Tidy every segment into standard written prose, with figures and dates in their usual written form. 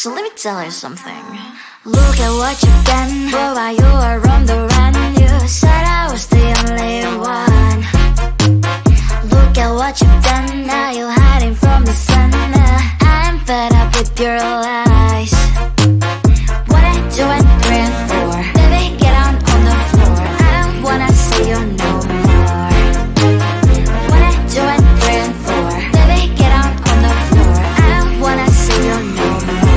So let me tell you something. Look at what you've done. Boy, while you were on the run, you said I was the only one. Look at what you've done. Now you're hiding from the sun. I'm fed up with your lies. What I do and 3 and 4. Baby, get on the floor. I don't wanna see you no more. What I do and 3 and 4. Baby, get on the floor. I don't wanna see you no more.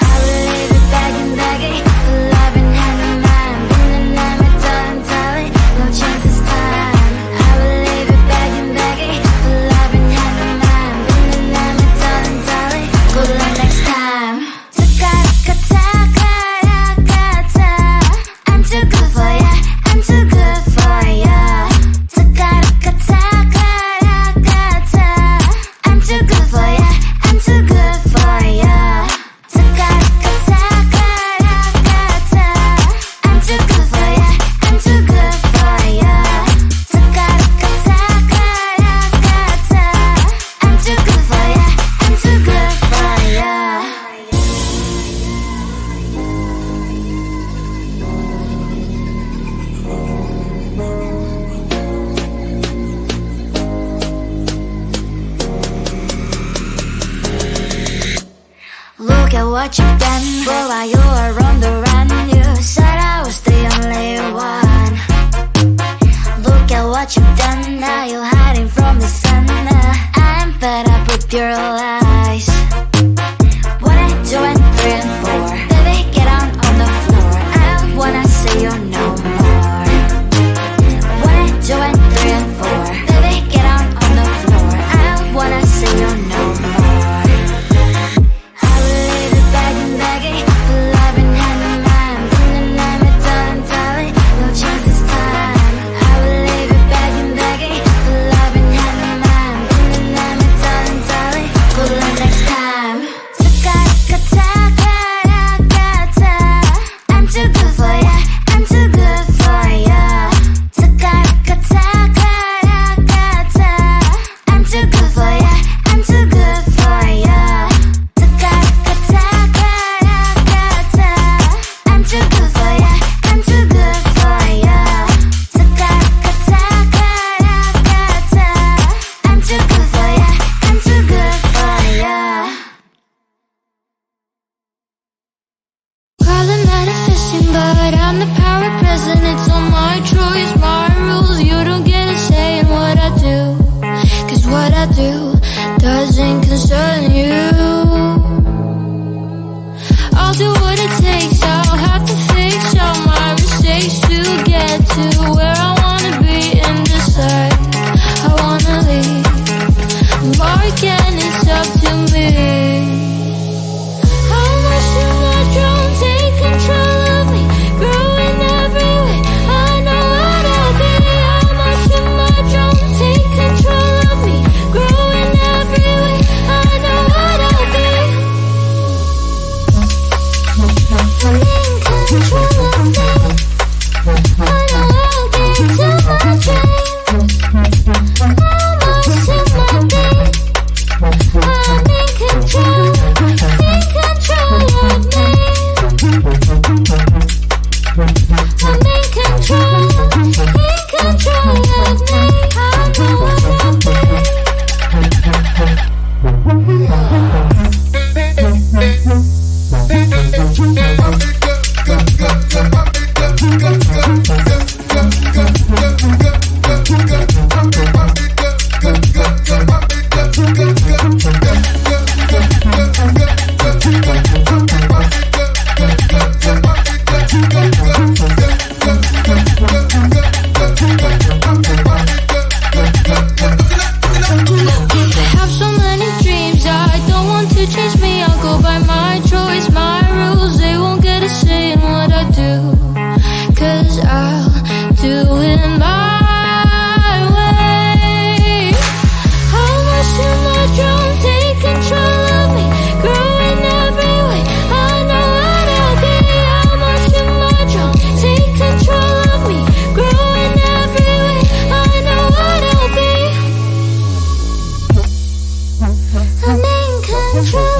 I will leave it begging, for love and hand in mind. Been the name of darling, no chance this time. I will leave it begging, for love and hand in mind. Been the name of darling, good luck next time. I'm too good for ya, I'm too good for ya. I'm too good for ya, I'm too good for ya. I'm too good for ya, I'm too good for ya. I'm too good for ya, I'm too good for ya. Look at what you've done. Boy, while you were on the run, you said I was the only one. Look at what you've done. Now you're hiding from the sun. I'm fed up with your lies. What I do and 3 and 4. Baby, get on the floor. I don't wanna see you no more. What I do and 3 and 4. Baby, get on the floor. I don't wanna see you no more. I will leave it begging, for love and hand in mind. Been the name of darling, no chance this time. I will leave it begging, for love and hand in mind. Been the name of darling, good luck next time. I'm too good for ya, I'm too good for ya. I'm too good for ya, I'm too good for ya. I'm too good for ya, I'm too good for ya. I'm too good for ya, I'm too good for ya. Calling manifesting, but I'm the power present. It's all my choice, my rules. You don't get a say in what I do, 'cause what I do doesn't concern you. I'll do what it takes, I'll have to fix all my mistakes to get to where I wanna be and decide I wanna leave. Mark and it's up to me. How much do my drone take control of me? Growing every way, I know what I'll be. How much do my drone take control of me? Growing every way, I know what I'll be. I'm in control of me. I know I'll get to my dreams. How much do my be? I'm in control, take control of me. I'm in control of me. I know what I'll be. I have so many dreams, I don't want to change me. I'll go by my choice, my rules. They won't get a say in what I do, 'cause I'll do it my way. How much do my drone take control of me? Growing every way, I know what I'll be. How much do my drone take control of me? Growing every way, I know what I'll be. I'm in control.